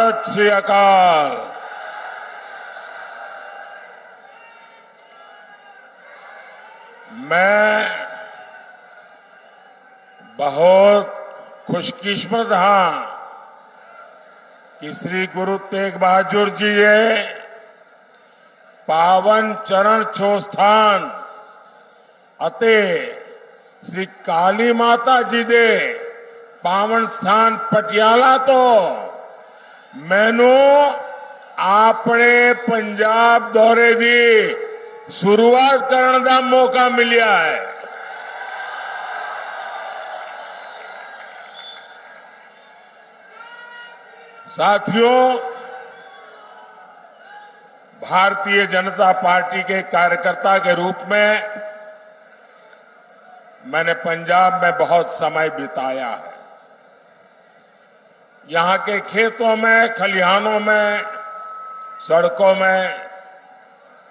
सत श्री अकाल। मैं बहुत खुशकिस्मत हाँ कि श्री गुरु तेग बहादुर जी ये पावन चरण छो स्थान अते श्री काली माता जी दे पावन स्थान पटियाला तो मैनू अपने पंजाब दौरे की शुरुआत करने का मौका मिलिया है। साथियों, भारतीय जनता पार्टी के कार्यकर्ता के रूप में मैंने पंजाब में बहुत समय बिताया है। यहां के खेतों में, खलिहानों में, सड़कों में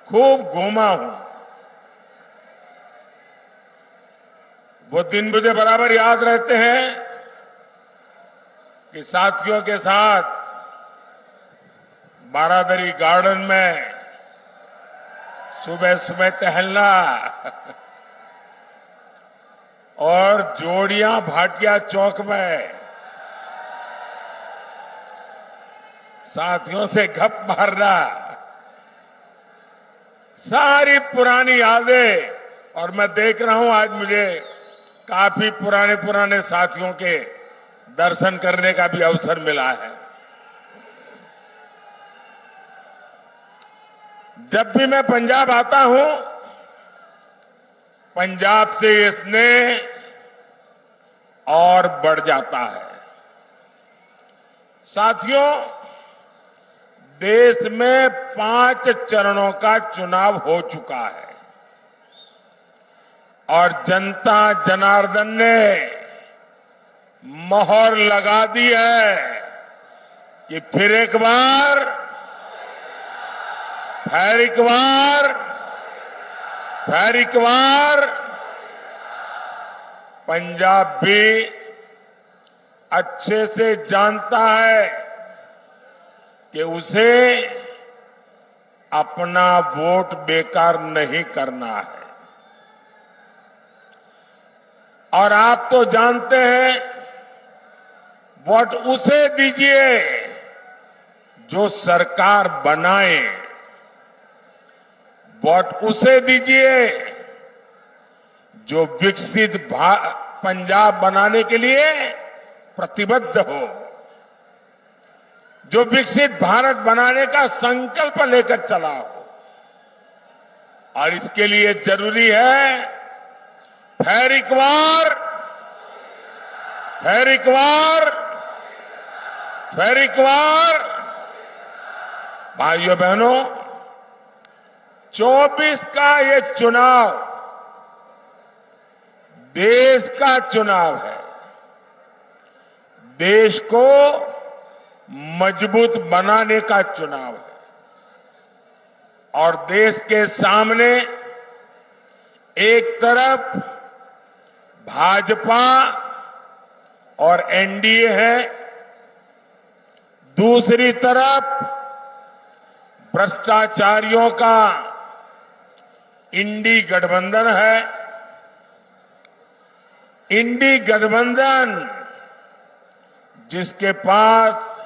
खूब घूमा हूं। वो दिन मुझे बराबर याद रहते हैं कि साथियों के साथ बारादरी गार्डन में सुबह सुबह टहलना और जोड़ियां भाटिया चौक में साथियों से गप मारना, सारी पुरानी यादें। और मैं देख रहा हूं आज मुझे काफी पुराने साथियों के दर्शन करने का भी अवसर मिला है। जब भी मैं पंजाब आता हूं, पंजाब से ये स्नेह और बढ़ जाता है। साथियों, देश में 5 चरणों का चुनाव हो चुका है और जनता जनार्दन ने मोहर लगा दी है कि फिर एक बार पंजाब भी अच्छे से जानता है कि उसे अपना वोट बेकार नहीं करना है। और आप तो जानते हैं, वोट उसे दीजिए जो सरकार बनाए, वोट उसे दीजिए जो विकसित पंजाब बनाने के लिए प्रतिबद्ध हो, जो विकसित भारत बनाने का संकल्प लेकर चला हो। और इसके लिए जरूरी है फिर एक बार भाइयों बहनों, 24 का ये चुनाव देश का चुनाव है। देश को मजबूत बनाने का चुनाव है और देश के सामने एक तरफ भाजपा और एनडीए है, दूसरी तरफ भ्रष्टाचारियों का इंडी गठबंधन है। इंडी गठबंधन जिसके पास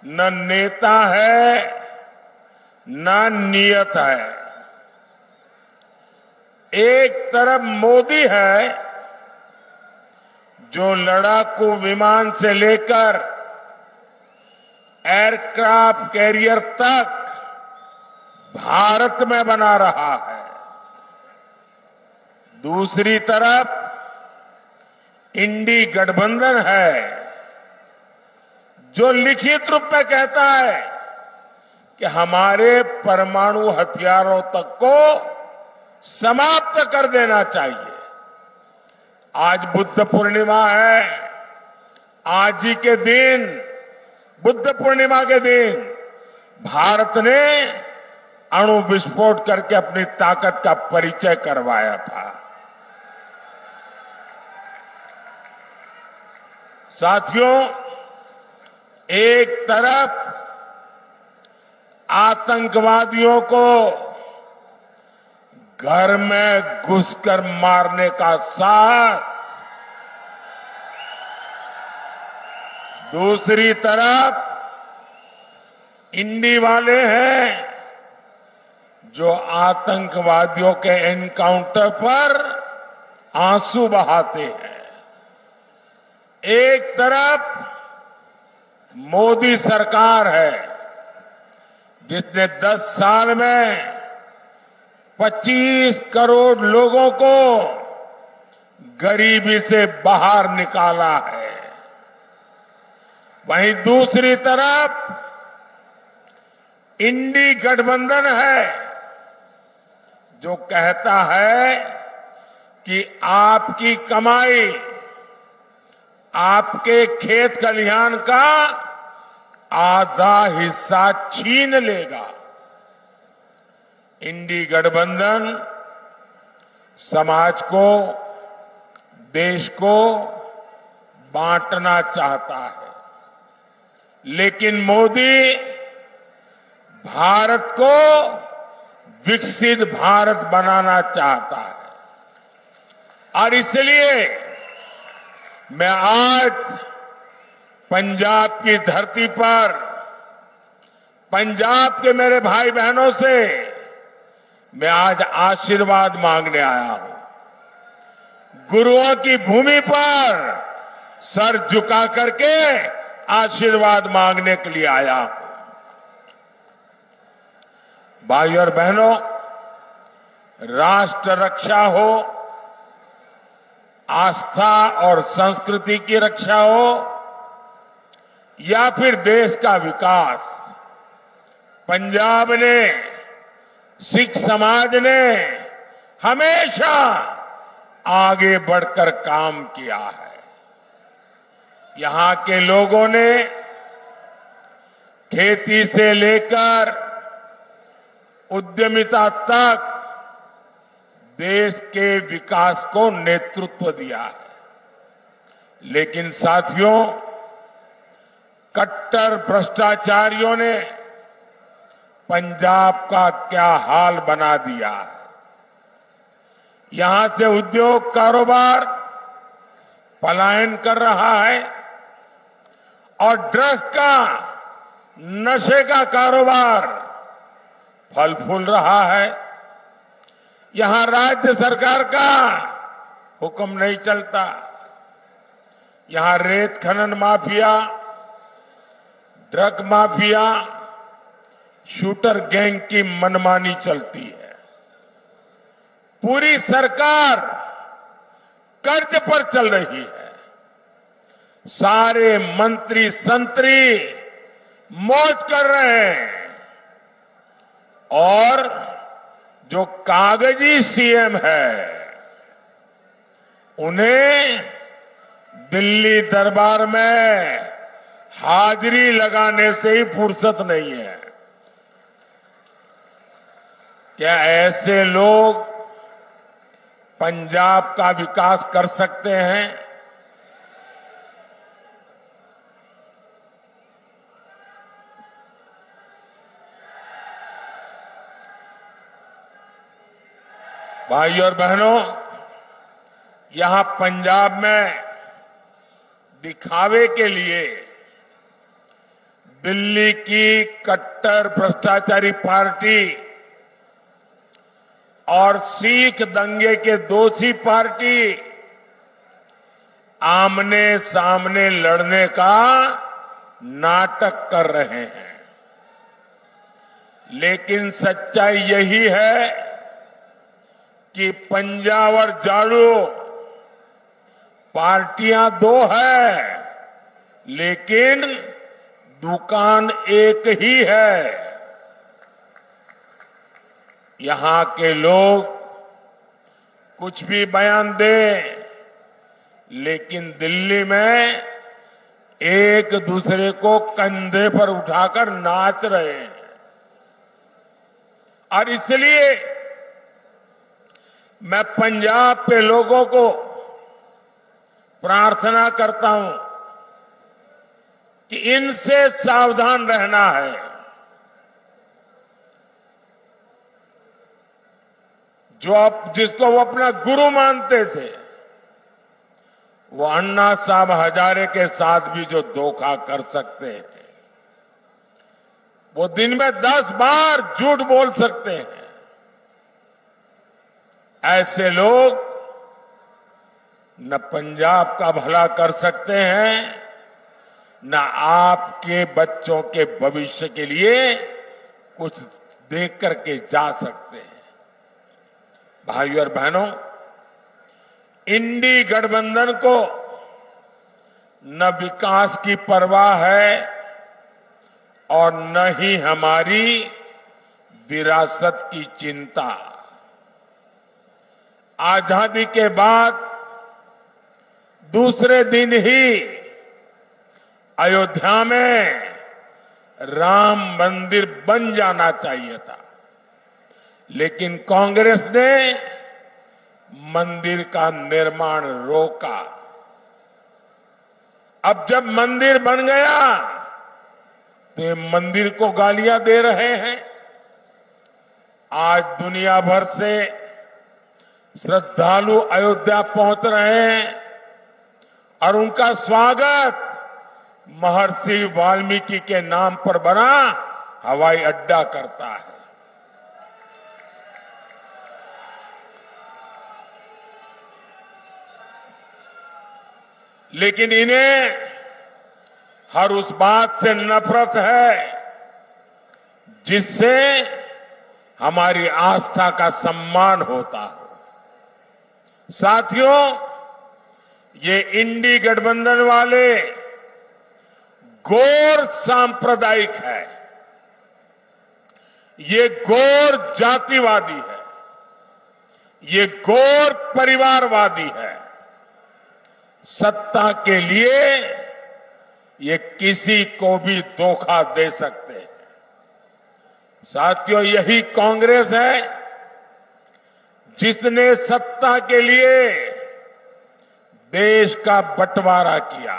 न नेता है न नियत है। एक तरफ मोदी है जो लड़ाकू विमान से लेकर एयरक्राफ्ट कैरियर तक भारत में बना रहा है। दूसरी तरफ इंडी गठबंधन है जो लिखित रूप में कहता है कि हमारे परमाणु हथियारों तक को समाप्त कर देना चाहिए। आज बुद्ध पूर्णिमा है। आज ही के दिन, बुद्ध पूर्णिमा के दिन, भारत ने अणु विस्फोट करके अपनी ताकत का परिचय करवाया था। साथियों, एक तरफ आतंकवादियों को घर में घुसकर मारने का साहस, दूसरी तरफ इंडी वाले हैं जो आतंकवादियों के एनकाउंटर पर आंसू बहाते हैं। एक तरफ मोदी सरकार है जिसने 10 साल में 25 करोड़ लोगों को गरीबी से बाहर निकाला है। वहीं दूसरी तरफ इंडी गठबंधन है जो कहता है कि आपकी कमाई, आपके खेत खलिहान का आधा हिस्सा छीन लेगा। इंडी गठबंधन समाज को, देश को बांटना चाहता है, लेकिन मोदी भारत को विकसित भारत बनाना चाहता है। और इसलिए मैं आज पंजाब की धरती पर पंजाब के मेरे भाई बहनों से मैं आज आशीर्वाद मांगने आया हूं। गुरुओं की भूमि पर सर झुका करके आशीर्वाद मांगने के लिए आया हूं। भाई और बहनों, राष्ट्र रक्षा हो, आस्था और संस्कृति की रक्षा हो या फिर देश का विकास, पंजाब ने, सिख समाज ने हमेशा आगे बढ़कर काम किया है। यहां के लोगों ने खेती से लेकर उद्यमिता तक देश के विकास को नेतृत्व दिया है। लेकिन साथियों, कट्टर भ्रष्टाचारियों ने पंजाब का क्या हाल बना दिया है। यहां से उद्योग कारोबार पलायन कर रहा है और ड्रग्स का, नशे का कारोबार फल फूल रहा है। यहां राज्य सरकार का हुक्म नहीं चलता। यहां रेत खनन mafia, drug mafia, shooter gang की मनमानी चलती है। पूरी सरकार कर्ज पर चल रही है। सारे मंत्री संतरी मौज कर रहे हैं और जो कागजी सीएम है उन्हें दिल्ली दरबार में हाजिरी लगाने से ही फुर्सत नहीं है। क्या ऐसे लोग पंजाब का विकास कर सकते हैं? भाइयों और बहनों, यहां पंजाब में दिखावे के लिए दिल्ली की कट्टर भ्रष्टाचारी पार्टी और सिख दंगे के दोषी पार्टी आमने सामने लड़ने का नाटक कर रहे हैं। लेकिन सच्चाई यही है कि पंजाब और झाड़ू पार्टियां दो है, लेकिन दुकान एक ही है। यहां के लोग कुछ भी बयान दें, लेकिन दिल्ली में एक दूसरे को कंधे पर उठाकर नाच रहे हैं। और इसलिए मैं पंजाब के लोगों को प्रार्थना करता हूं कि इनसे सावधान रहना है। जिसको वो अपना गुरु मानते थे, वो अन्ना साहब हजारे के साथ भी जो धोखा कर सकते हैं, वो दिन में 10 बार झूठ बोल सकते हैं। ऐसे लोग न पंजाब का भला कर सकते हैं, न आपके बच्चों के भविष्य के लिए कुछ देख करके जा सकते हैं। भाइयों और बहनों, इंडी गठबंधन को न विकास की परवाह है और न ही हमारी विरासत की चिंता। आजादी के बाद दूसरे दिन ही अयोध्या में राम मंदिर बन जाना चाहिए था, लेकिन कांग्रेस ने मंदिर का निर्माण रोका। अब जब मंदिर बन गया तो ये मंदिर को गालियां दे रहे हैं। आज दुनिया भर से श्रद्धालु अयोध्या पहुंच रहे हैं और उनका स्वागत महर्षि वाल्मीकि के नाम पर बना हवाई अड्डा करता है। लेकिन इन्हें हर उस बात से नफरत है जिससे हमारी आस्था का सम्मान होता हो। साथियों, ये इंडी गठबंधन वाले घोर सांप्रदायिक है, ये घोर जातिवादी है, ये घोर परिवारवादी है। सत्ता के लिए ये किसी को भी धोखा दे सकते हैं। साथियों, यही कांग्रेस है जिसने सत्ता के लिए देश का बंटवारा किया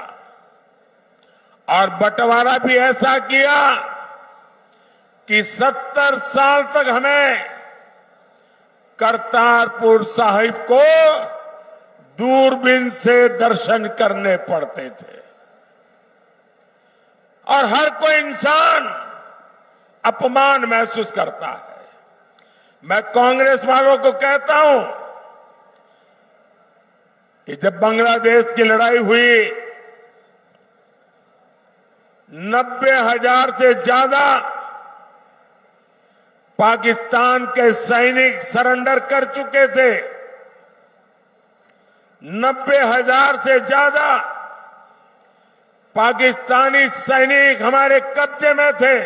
और बंटवारा भी ऐसा किया कि 70 साल तक हमें करतारपुर साहिब को दूरबीन से दर्शन करने पड़ते थे और हर कोई इंसान अपमान महसूस करता है। मैं कांग्रेस वालों को कहता हूं कि जब बांग्लादेश की लड़ाई हुई, 90,000 से ज्यादा पाकिस्तान के सैनिक सरेंडर कर चुके थे। 90,000 से ज्यादा पाकिस्तानी सैनिक हमारे कब्जे में थे।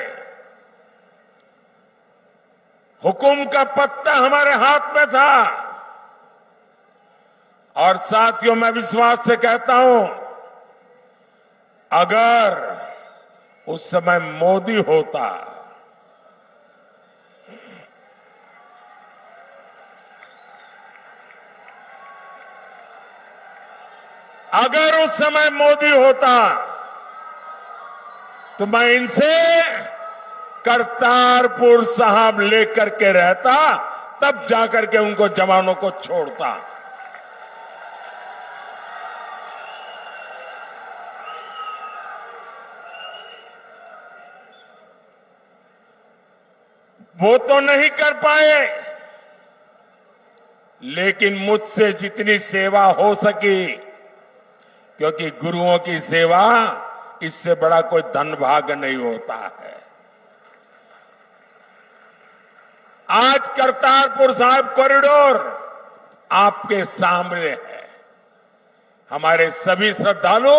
हुकुम का पत्ता हमारे हाथ में था। और साथियों, मैं विश्वास से कहता हूं, अगर उस समय मोदी होता, अगर उस समय मोदी होता तो मैं इनसे करतारपुर साहब लेकर के रहता, तब जाकर के उनको जवानों को छोड़ता। वो तो नहीं कर पाए, लेकिन मुझसे जितनी सेवा हो सकी, क्योंकि गुरुओं की सेवा इससे बड़ा कोई धन भाग नहीं होता है। आज करतारपुर साहिब कॉरिडोर आपके सामने है। हमारे सभी श्रद्धालु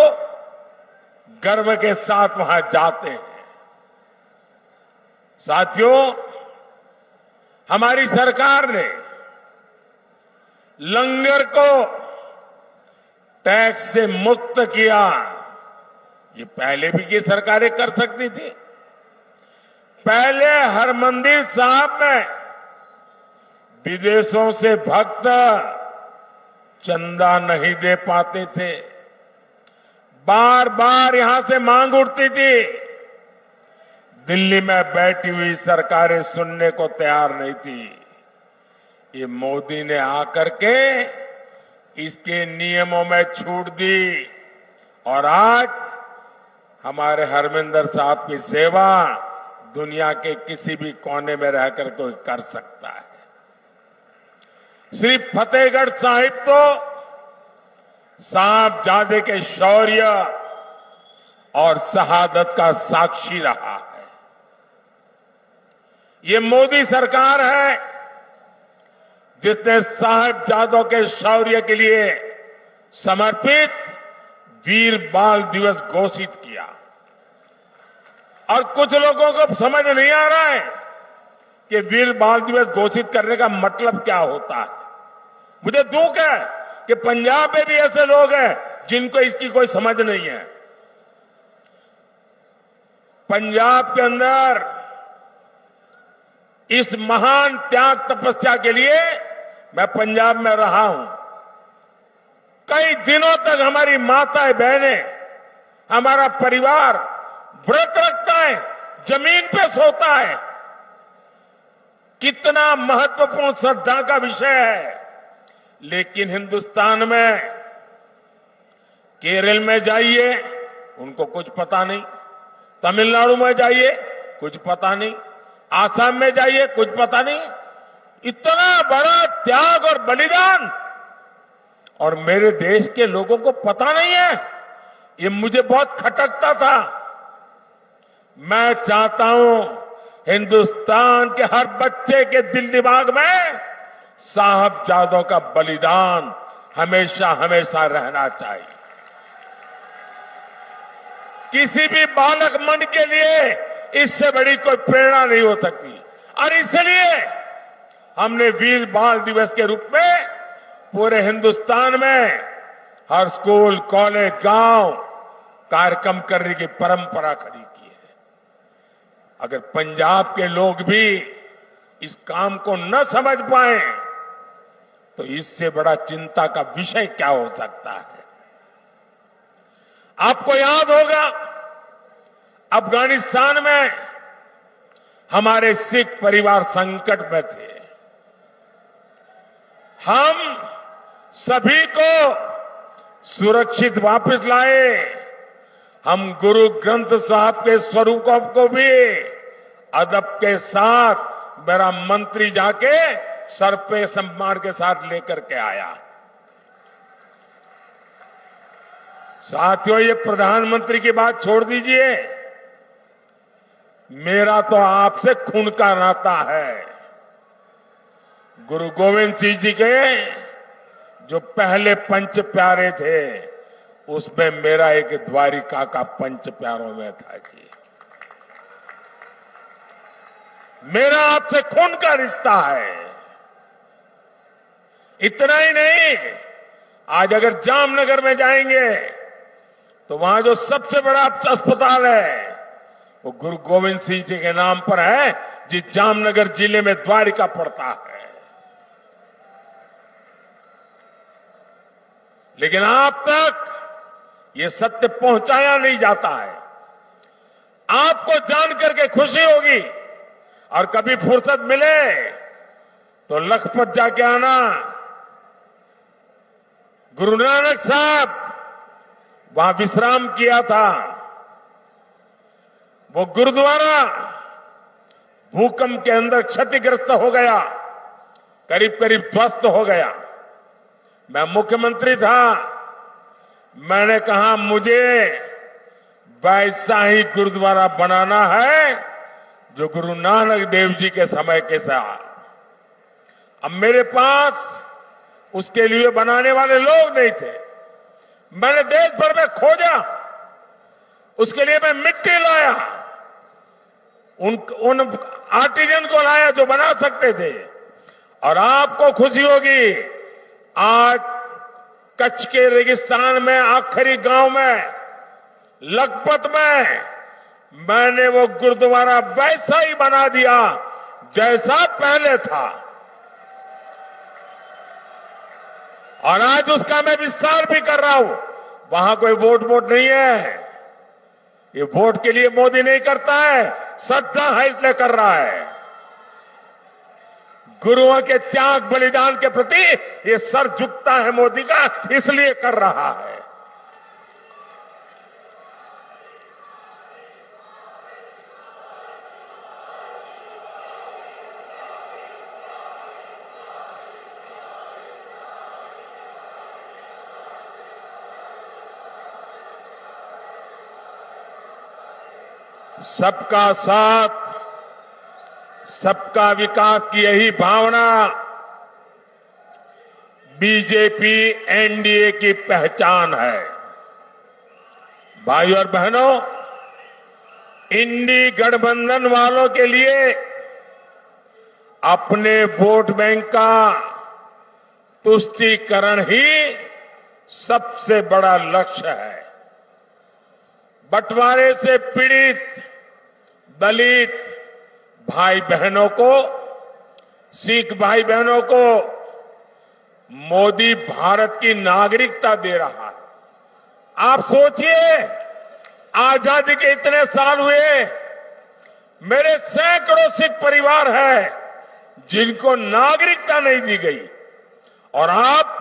गर्व के साथ वहां जाते हैं। साथियों, हमारी सरकार ने लंगर को टैक्स से मुक्त किया। ये पहले भी ये सरकारें कर सकती थी। पहले हरमंदिर साहब में विदेशों से भक्त चंदा नहीं दे पाते थे। बार बार यहां से मांग उठती थी। दिल्ली में बैठी हुई सरकारें सुनने को तैयार नहीं थी। ये मोदी ने आकर के इसके नियमों में छूट दी और आज हमारे हरमिंदर साहब की सेवा दुनिया के किसी भी कोने में रहकर कोई कर सकता है। श्री फतेहगढ़ साहिब तो साहबजादे के शौर्य और शहादत का साक्षी रहा है। ये मोदी सरकार है जिसने साहबजादों के शौर्य के लिए समर्पित वीर बाल दिवस घोषित किया। और कुछ लोगों को समझ नहीं आ रहा है कि वीर बाल दिवस घोषित करने का मतलब क्या होता है। मुझे दुख है कि पंजाब में भी ऐसे लोग हैं जिनको इसकी कोई समझ नहीं है। पंजाब के अंदर इस महान त्याग तपस्या के लिए मैं पंजाब में रहा हूं। कई दिनों तक हमारी माताएं बहनें, हमारा परिवार व्रत रखता है, जमीन पे सोता है। कितना महत्वपूर्ण श्रद्धा का विषय है। लेकिन हिंदुस्तान में केरल में जाइए, उनको कुछ पता नहीं। तमिलनाडु में जाइए, कुछ पता नहीं। आसाम में जाइए, कुछ पता नहीं। इतना बड़ा त्याग और बलिदान और मेरे देश के लोगों को पता नहीं है। ये मुझे बहुत खटकता था। मैं चाहता हूं हिंदुस्तान के हर बच्चे के दिल दिमाग में साहबजादों का बलिदान हमेशा हमेशा रहना चाहिए। किसी भी बालक मन के लिए इससे बड़ी कोई प्रेरणा नहीं हो सकती। और इसलिए हमने वीर बाल दिवस के रूप में पूरे हिंदुस्तान में हर स्कूल, कॉलेज, गांव कार्यक्रम करने की परंपरा खड़ी की है। अगर पंजाब के लोग भी इस काम को न समझ पाए तो इससे बड़ा चिंता का विषय क्या हो सकता है। आपको याद होगा अफगानिस्तान में हमारे सिख परिवार संकट में थे। हम सभी को सुरक्षित वापस लाए। हम गुरु ग्रंथ साहब के स्वरूपों को भी अदब के साथ मेरा मंत्री जाके सर पे सम्मान के साथ लेकर के आया। साथियों, ये प्रधानमंत्री की बात छोड़ दीजिए, मेरा तो आपसे खून का नाता है। गुरु गोविंद सिंह जी के जो पहले पंच प्यारे थे उसमें मेरा एक द्वारिका का पंच प्यारों में था जी। मेरा आपसे खून का रिश्ता है। इतना ही नहीं, आज अगर जामनगर में जाएंगे तो वहां जो सबसे बड़ा अस्पताल है वो गुरु गोविंद सिंह जी के नाम पर है, जिस जामनगर जिले में द्वारिका पड़ता है। लेकिन आप तक ये सत्य पहुंचाया नहीं जाता है। आपको जानकर के खुशी होगी और कभी फुर्सत मिले तो लखपत जाके आना। गुरु नानक साहब वहां विश्राम किया था। वो गुरुद्वारा भूकंप के अंदर क्षतिग्रस्त हो गया, करीब करीब ध्वस्त हो गया। मैं मुख्यमंत्री था। मैंने कहा मुझे वैसा ही गुरुद्वारा बनाना है जो गुरु नानक देव जी के समय के साथ। अब मेरे पास उसके लिए बनाने वाले लोग नहीं थे। मैंने देश भर में खोजा, उसके लिए मैं मिट्टी लाया, उन आर्टिजन को लाया जो बना सकते थे। और आपको खुशी होगी, आज कच्छ के रेगिस्तान में आखिरी गांव में लखपत में मैंने वो गुरुद्वारा वैसा ही बना दिया जैसा पहले था। और आज उसका मैं विस्तार भी कर रहा हूं। वहां कोई वोट नहीं है। ये वोट के लिए मोदी नहीं करता है, श्रद्धा है इसलिए कर रहा है। गुरुओं के त्याग बलिदान के प्रति ये सर झुकता है मोदी का, इसलिए कर रहा है। सबका साथ, सबका विकास की यही भावना बीजेपी एनडीए की पहचान है। भाई और बहनों, इंडी गठबंधन वालों के लिए अपने वोट बैंक का तुष्टीकरण ही सबसे बड़ा लक्ष्य है। बंटवारे से पीड़ित दलित भाई बहनों को, सिख भाई बहनों को मोदी भारत की नागरिकता दे रहा है। आप सोचिए, आजादी के इतने साल हुए, मेरे सैकड़ों सिख परिवार है जिनको नागरिकता नहीं दी गई, और आप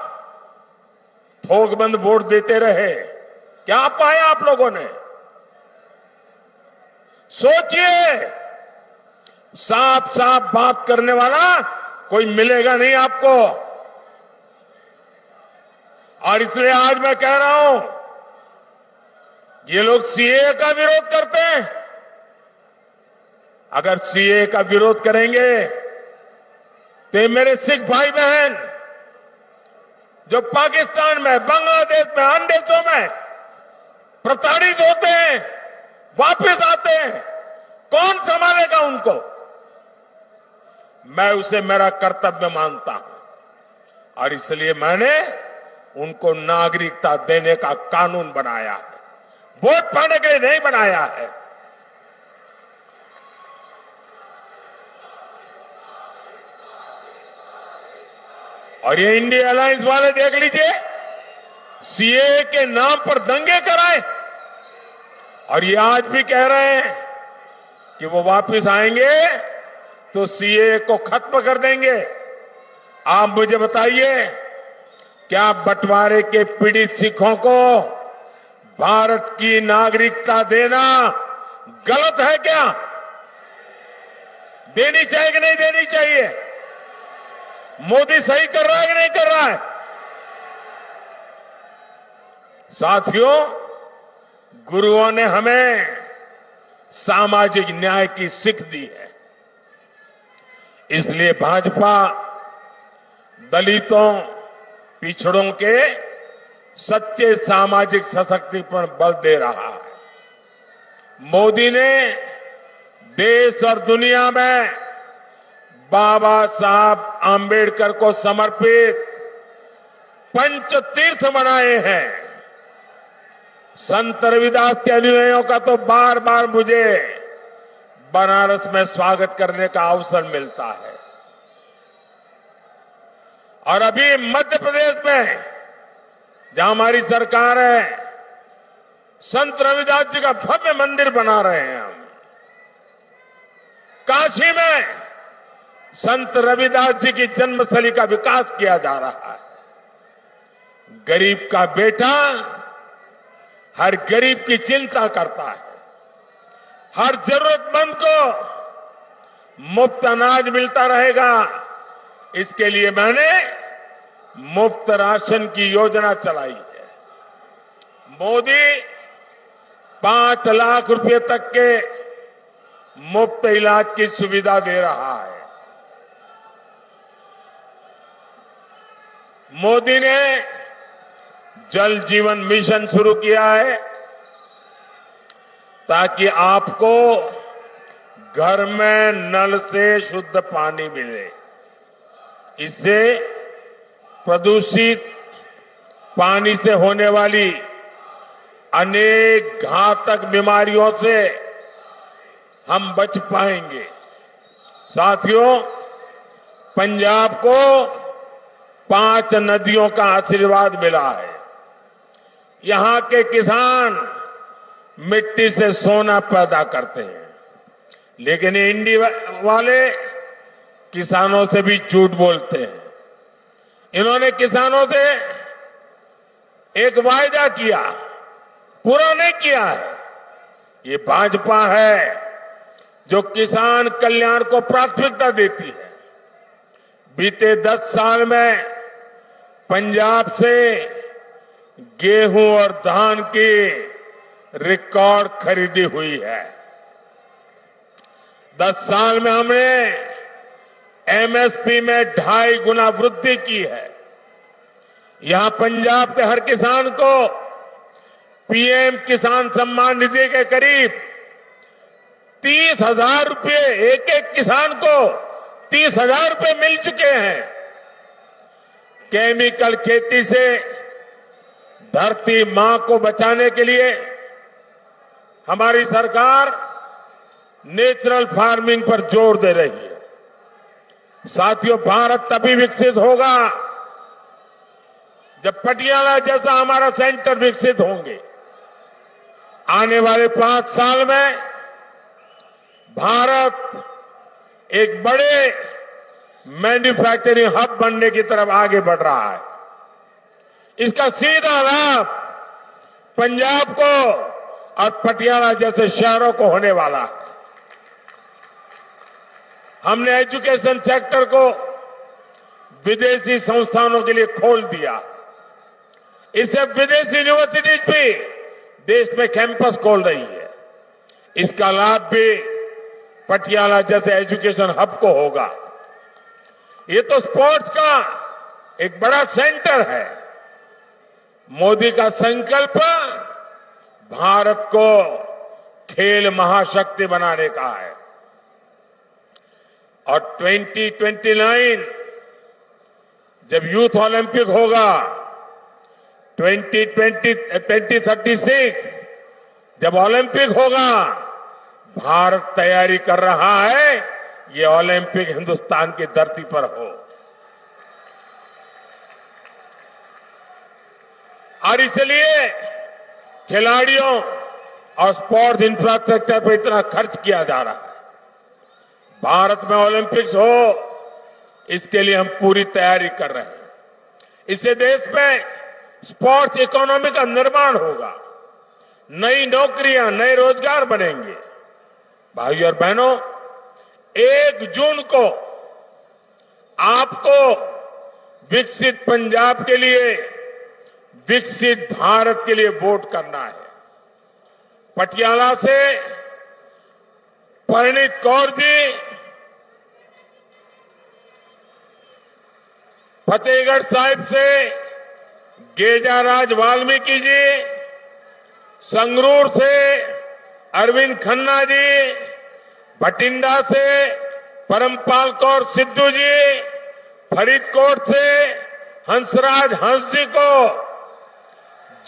थोकबंद वोट देते रहे। क्या पाया आप लोगों ने? सोचिए, साफ साफ बात करने वाला कोई मिलेगा नहीं आपको। और इसलिए आज मैं कह रहा हूं, ये लोग सीए का विरोध करते हैं। अगर सीए का विरोध करेंगे तो ये मेरे सिख भाई बहन जो पाकिस्तान में, बांग्लादेश में, अन्य देशों में प्रताड़ित होते हैं, वापस आते हैं, कौन संभालेगा उनको? मैं उसे मेरा कर्तव्य मानता हूं और इसलिए मैंने उनको नागरिकता देने का कानून बनाया है, वोट पाने के लिए नहीं बनाया है। और ये इंडिया अलायंस वाले देख लीजिए, सीए के नाम पर दंगे कराए और ये आज भी कह रहे हैं कि वो वापस आएंगे तो सीए को खत्म कर देंगे। आप मुझे बताइए, क्या बंटवारे के पीड़ित सिखों को भारत की नागरिकता देना गलत है क्या? देनी चाहिए कि नहीं देनी चाहिए? मोदी सही कर रहा है कि नहीं कर रहा है? साथियों, गुरुओं ने हमें सामाजिक न्याय की सीख दी है। इसलिए भाजपा दलितों, पिछड़ों के सच्चे सामाजिक सशक्तिकरण पर बल दे रहा है। मोदी ने देश और दुनिया में बाबा साहब आंबेडकर को समर्पित पंच तीर्थ बनाए हैं। संत रविदास के अनुयायियों का तो बार बार मुझे बनारस में स्वागत करने का अवसर मिलता है। और अभी मध्य प्रदेश में जहां हमारी सरकार है, संत रविदास जी का भव्य मंदिर बना रहे हैं हम। काशी में संत रविदास जी की जन्मस्थली का विकास किया जा रहा है। गरीब का बेटा हर गरीब की चिंता करता है। हर जरूरतमंद को मुफ्त अनाज मिलता रहेगा, इसके लिए मैंने मुफ्त राशन की योजना चलाई है। मोदी 5 लाख रुपए तक के मुफ्त इलाज की सुविधा दे रहा है। मोदी ने जल जीवन मिशन शुरू किया है ताकि आपको घर में नल से शुद्ध पानी मिले। इससे प्रदूषित पानी से होने वाली अनेक घातक बीमारियों से हम बच पाएंगे। साथियों, पंजाब को 5 नदियों का आशीर्वाद मिला है। यहां के किसान मिट्टी से सोना पैदा करते हैं, लेकिन इंडिया वाले किसानों से भी झूठ बोलते हैं। इन्होंने किसानों से एक वायदा किया, पूरा नहीं किया है। ये भाजपा है जो किसान कल्याण को प्राथमिकता देती है। बीते 10 साल में पंजाब से गेहूं और धान की रिकॉर्ड खरीदी हुई है। 10 साल में हमने एमएसपी में 2.5 गुना वृद्धि की है। यहां पंजाब के हर किसान को पीएम किसान सम्मान निधि के करीब 30,000 रुपये, एक एक किसान को 30,000 रुपये मिल चुके हैं। केमिकल खेती से धरती मां को बचाने के लिए हमारी सरकार नेचुरल फार्मिंग पर जोर दे रही है। साथियों, भारत तभी विकसित होगा जब पटियाला जैसा हमारा सेंटर विकसित होंगे। आने वाले 5 साल में भारत एक बड़े मैन्युफैक्चरिंग हब बनने की तरफ आगे बढ़ रहा है। इसका सीधा लाभ पंजाब को और पटियाला जैसे शहरों को होने वाला है। हमने एजुकेशन सेक्टर को विदेशी संस्थानों के लिए खोल दिया। इससे विदेशी यूनिवर्सिटीज भी देश में कैंपस खोल रही है। इसका लाभ भी पटियाला जैसे एजुकेशन हब को होगा। ये तो स्पोर्ट्स का एक बड़ा सेंटर है। मोदी का संकल्प भारत को खेल महाशक्ति बनाने का है और 2029 जब यूथ ओलंपिक होगा, 2036 जब ओलंपिक होगा, भारत तैयारी कर रहा है ये ओलंपिक हिंदुस्तान की धरती पर हो। और इसलिए खिलाड़ियों और स्पोर्ट्स इंफ्रास्ट्रक्चर पर इतना खर्च किया जा रहा है। भारत में ओलंपिक्स हो, इसके लिए हम पूरी तैयारी कर रहे हैं। इससे देश में स्पोर्ट्स इकोनॉमी का निर्माण होगा, नई नौकरियां, नए रोजगार बनेंगे। भाइयों और बहनों, 1 जून को आपको विकसित पंजाब के लिए, विकसित भारत के लिए वोट करना है। पटियाला से परिणीत कौर जी, फतेहगढ़ साहिब से गेजाराज वाल्मीकि जी, संगरूर से अरविंद खन्ना जी, भटिंडा से परमपाल कौर सिद्धू जी, फरीदकोट से हंसराज हंस जी को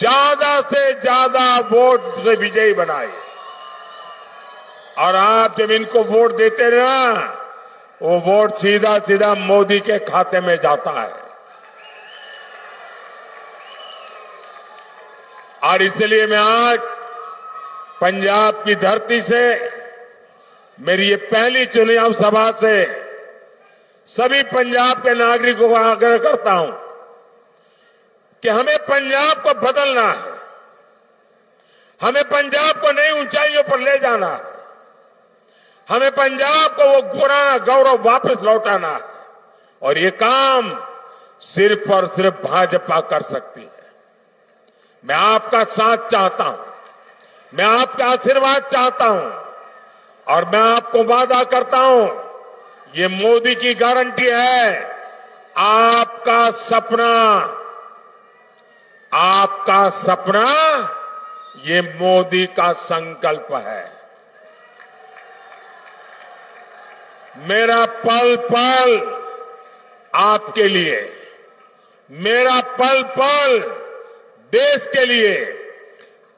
ज्यादा से ज्यादा वोट से विजयी बनाए। और आप जब इनको वोट देते ना, वो वोट सीधा सीधा मोदी के खाते में जाता है। और इसलिए मैं आज पंजाब की धरती से, मेरी ये पहली चुनाव सभा से सभी पंजाब के नागरिकों को आग्रह करता हूं कि हमें पंजाब को बदलना है। हमें पंजाब को नई ऊंचाइयों पर ले जाना है। हमें पंजाब को वो पुराना गौरव वापस लौटाना है। और ये काम सिर्फ और सिर्फ भाजपा कर सकती है। मैं आपका साथ चाहता हूं, मैं आपका आशीर्वाद चाहता हूं और मैं आपको वादा करता हूं, ये मोदी की गारंटी है। आपका सपना ये मोदी का संकल्प है। मेरा पल पल आपके लिए, मेरा पल पल देश के लिए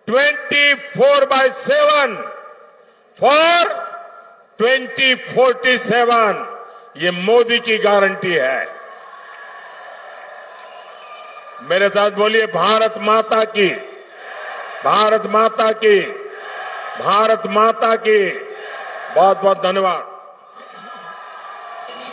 24/7 फॉर 2047 ये मोदी की गारंटी है। मेरे साथ बोलिए, भारत माता की भारत माता की, भारत माता की। बहुत बहुत धन्यवाद।